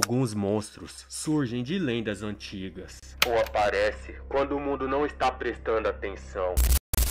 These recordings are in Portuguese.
Alguns monstros surgem de lendas antigas, ou aparecem quando o mundo não está prestando atenção.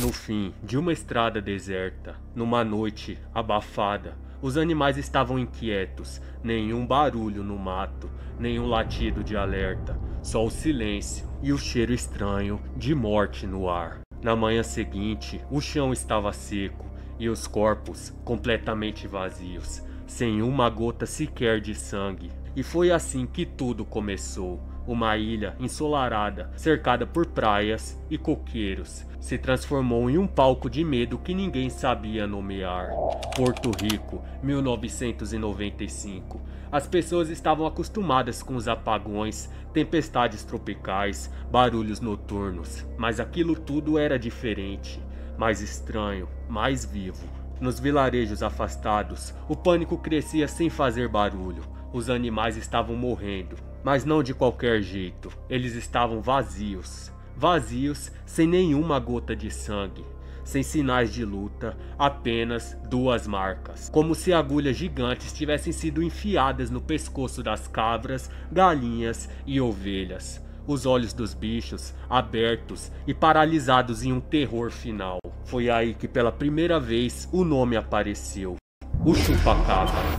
No fim de uma estrada deserta, numa noite abafada, os animais estavam inquietos, nenhum barulho no mato, nenhum latido de alerta, só o silêncio e o cheiro estranho de morte no ar. Na manhã seguinte, o chão estava seco e os corpos completamente vazios, sem uma gota sequer de sangue. E foi assim que tudo começou. Uma ilha ensolarada, cercada por praias e coqueiros, se transformou em um palco de medo que ninguém sabia nomear. Porto Rico, 1995. As pessoas estavam acostumadas com os apagões, tempestades tropicais, barulhos noturnos, mas aquilo tudo era diferente, mais estranho, mais vivo. Nos vilarejos afastados, o pânico crescia sem fazer barulho. Os animais estavam morrendo, mas não de qualquer jeito. Eles estavam vazios. Vazios, sem nenhuma gota de sangue, sem sinais de luta, apenas duas marcas. Como se agulhas gigantes tivessem sido enfiadas no pescoço das cabras, galinhas e ovelhas. Os olhos dos bichos abertos e paralisados em um terror final. Foi aí que pela primeira vez o nome apareceu: o Chupacabra.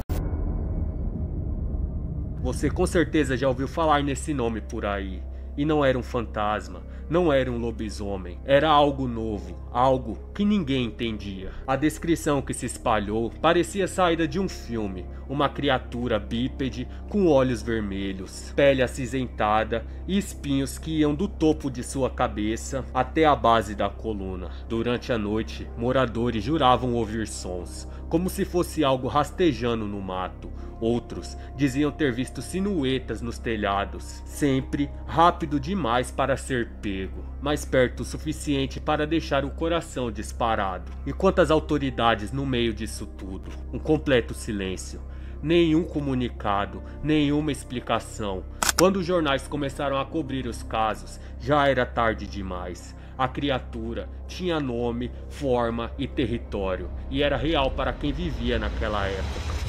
Você com certeza já ouviu falar nesse nome por aí. E não era um fantasma, não era um lobisomem, era algo novo, algo que ninguém entendia. A descrição que se espalhou parecia saída de um filme, uma criatura bípede com olhos vermelhos, pele acinzentada e espinhos que iam do topo de sua cabeça até a base da coluna. Durante a noite, moradores juravam ouvir sons, como se fosse algo rastejando no mato. Outros diziam ter visto silhuetas nos telhados, sempre rápido demais para ser pego, mas perto o suficiente para deixar o coração disparado. E quantas autoridades no meio disso tudo? Um completo silêncio. Nenhum comunicado, nenhuma explicação. Quando os jornais começaram a cobrir os casos, já era tarde demais. A criatura tinha nome, forma e território, e era real para quem vivia naquela época.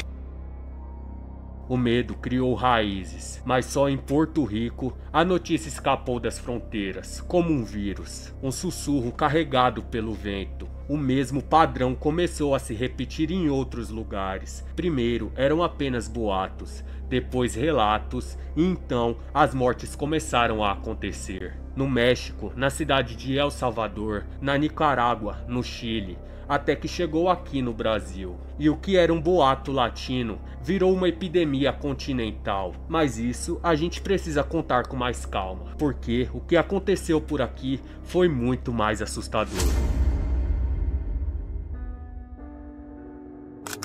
O medo criou raízes, mas só em Porto Rico a notícia escapou das fronteiras, como um vírus, um sussurro carregado pelo vento. O mesmo padrão começou a se repetir em outros lugares. Primeiro eram apenas boatos, depois relatos, e então as mortes começaram a acontecer. No México, na cidade de El Salvador, na Nicarágua, no Chile, até que chegou aqui no Brasil. E o que era um boato latino virou uma epidemia continental. Mas isso a gente precisa contar com mais calma, porque o que aconteceu por aqui foi muito mais assustador.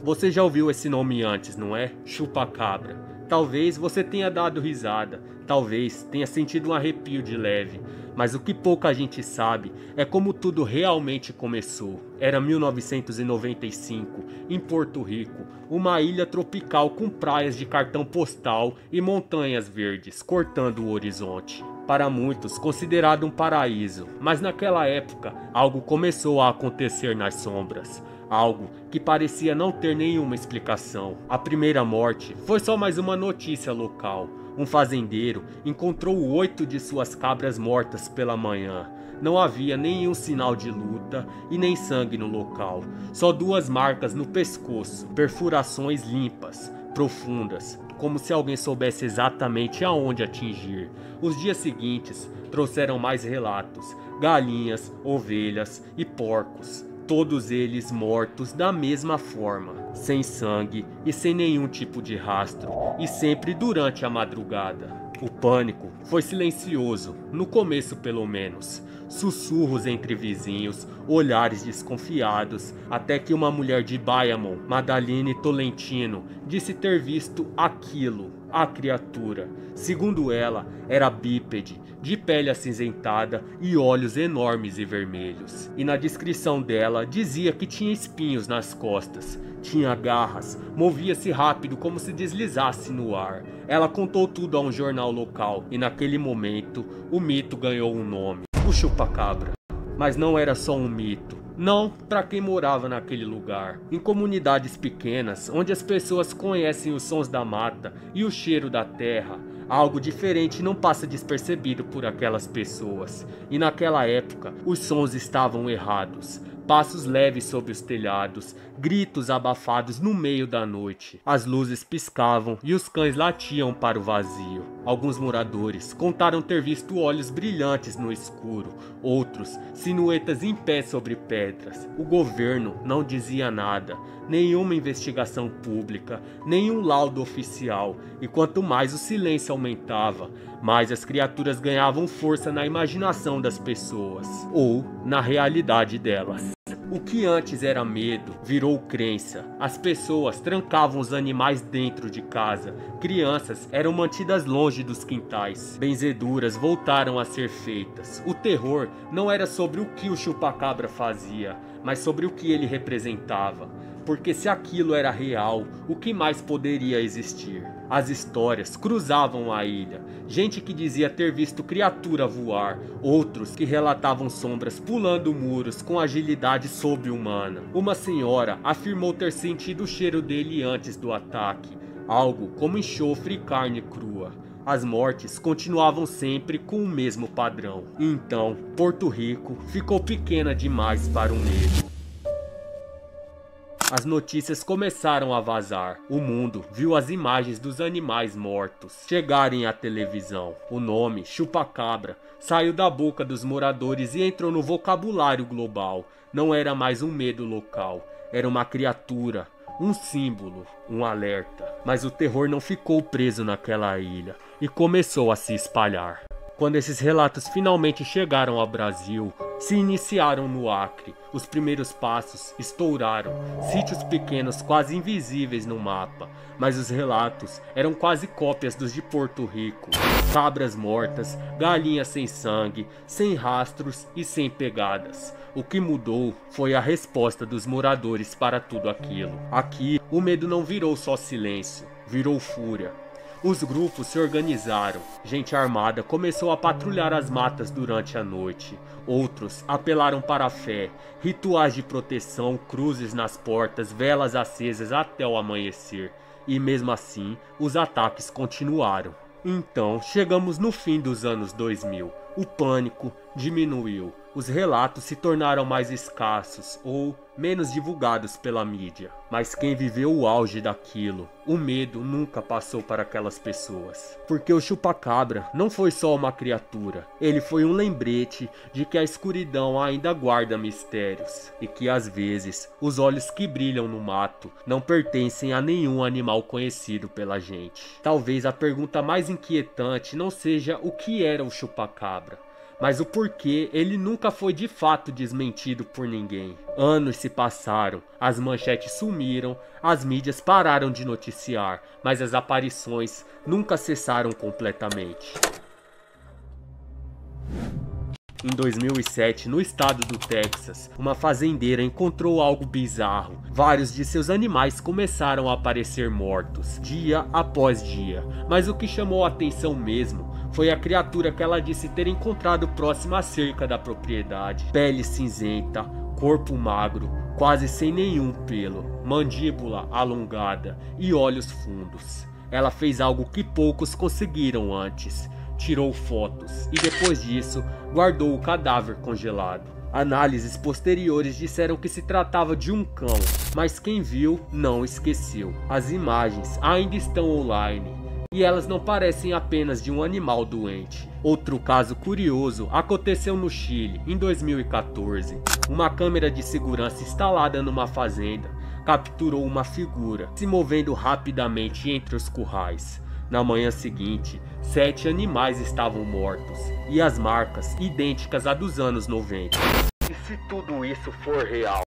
Você já ouviu esse nome antes, não é? Chupacabra. Talvez você tenha dado risada, talvez tenha sentido um arrepio de leve, mas o que pouca gente sabe é como tudo realmente começou. Era 1995, em Porto Rico, uma ilha tropical com praias de cartão postal e montanhas verdes cortando o horizonte. Para muitos, considerado um paraíso, mas naquela época algo começou a acontecer nas sombras. Algo que parecia não ter nenhuma explicação. A primeira morte foi só mais uma notícia local. Um fazendeiro encontrou 8 de suas cabras mortas pela manhã. Não havia nenhum sinal de luta e nem sangue no local. Só 2 marcas no pescoço, perfurações limpas, profundas, como se alguém soubesse exatamente aonde atingir. Os dias seguintes trouxeram mais relatos: galinhas, ovelhas e porcos. Todos eles mortos da mesma forma, sem sangue e sem nenhum tipo de rastro, e sempre durante a madrugada. O pânico foi silencioso, no começo pelo menos. Sussurros entre vizinhos, olhares desconfiados, até que uma mulher de Bayamon, Madaline Tolentino, disse ter visto aquilo, a criatura. Segundo ela, era bípede, de pele acinzentada e olhos enormes e vermelhos. E na descrição dela dizia que tinha espinhos nas costas, tinha garras, movia-se rápido como se deslizasse no ar. Ela contou tudo a um jornal local e naquele momento o mito ganhou um nome: o Chupacabra. Mas não era só um mito, Não para quem morava naquele lugar. Em comunidades pequenas, onde as pessoas conhecem os sons da mata e o cheiro da terra, algo diferente não passa despercebido por aquelas pessoas. E naquela época, os sons estavam errados. Passos leves sobre os telhados, gritos abafados no meio da noite. As luzes piscavam e os cães latiam para o vazio. Alguns moradores contaram ter visto olhos brilhantes no escuro, outros silhuetas em pé sobre pedras. O governo não dizia nada, nenhuma investigação pública, nenhum laudo oficial, e quanto mais o silêncio aumentava, mais as criaturas ganhavam força na imaginação das pessoas, ou na realidade delas. O que antes era medo virou crença. As pessoas trancavam os animais dentro de casa. Crianças eram mantidas longe dos quintais. Benzeduras voltaram a ser feitas. O terror não era sobre o que o chupacabra fazia, mas sobre o que ele representava. Porque se aquilo era real, o que mais poderia existir? As histórias cruzavam a ilha. Gente que dizia ter visto criatura voar, outros que relatavam sombras pulando muros com agilidade sobre-humana. Uma senhora afirmou ter sentido o cheiro dele antes do ataque, algo como enxofre e carne crua. As mortes continuavam sempre com o mesmo padrão. Então, Porto Rico ficou pequena demais para o medo. As notícias começaram a vazar. O mundo viu as imagens dos animais mortos chegarem à televisão. O nome, chupacabra, saiu da boca dos moradores e entrou no vocabulário global. Não era mais um medo local, era uma criatura, um símbolo, um alerta. Mas o terror não ficou preso naquela ilha e começou a se espalhar. Quando esses relatos finalmente chegaram ao Brasil, se iniciaram no Acre. Os primeiros passos estouraram, sítios pequenos quase invisíveis no mapa, mas os relatos eram quase cópias dos de Porto Rico. Cabras mortas, galinhas sem sangue, sem rastros e sem pegadas. O que mudou foi a resposta dos moradores para tudo aquilo. Aqui, o medo não virou só silêncio, virou fúria. Os grupos se organizaram, gente armada começou a patrulhar as matas durante a noite. Outros apelaram para a fé, rituais de proteção, cruzes nas portas, velas acesas até o amanhecer. E mesmo assim, os ataques continuaram. Então, chegamos no fim dos anos 2000. O pânico diminuiu. Os relatos se tornaram mais escassos ou menos divulgados pela mídia. Mas quem viveu o auge daquilo, o medo nunca passou para aquelas pessoas. Porque o chupacabra não foi só uma criatura. Ele foi um lembrete de que a escuridão ainda guarda mistérios. E que às vezes, os olhos que brilham no mato não pertencem a nenhum animal conhecido pela gente. Talvez a pergunta mais inquietante não seja o que era o chupacabra, mas o porquê ele nunca foi de fato desmentido por ninguém. Anos se passaram, as manchetes sumiram, as mídias pararam de noticiar, mas as aparições nunca cessaram completamente. Em 2007, no estado do Texas, uma fazendeira encontrou algo bizarro. Vários de seus animais começaram a aparecer mortos, dia após dia. Mas o que chamou a atenção mesmo foi a criatura que ela disse ter encontrado próxima à cerca da propriedade. Pele cinzenta, corpo magro, quase sem nenhum pelo, mandíbula alongada e olhos fundos. Ela fez algo que poucos conseguiram antes. Tirou fotos e depois disso guardou o cadáver congelado. Análises posteriores disseram que se tratava de um cão, mas quem viu não esqueceu. As imagens ainda estão online e elas não parecem apenas de um animal doente. Outro caso curioso aconteceu no Chile em 2014. Uma câmera de segurança instalada numa fazenda capturou uma figura se movendo rapidamente entre os currais. Na manhã seguinte, 7 animais estavam mortos, e as marcas idênticas à dos anos 90. E se tudo isso for real?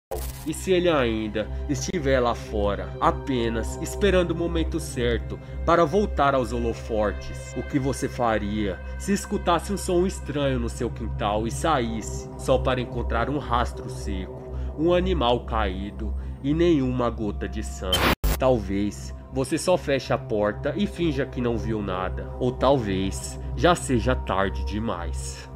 E se ele ainda estiver lá fora, apenas esperando o momento certo para voltar aos holofortes? O que você faria se escutasse um som estranho no seu quintal e saísse só para encontrar um rastro seco, um animal caído e nenhuma gota de sangue? Talvez você só feche a porta e finja que não viu nada. Ou talvez já seja tarde demais.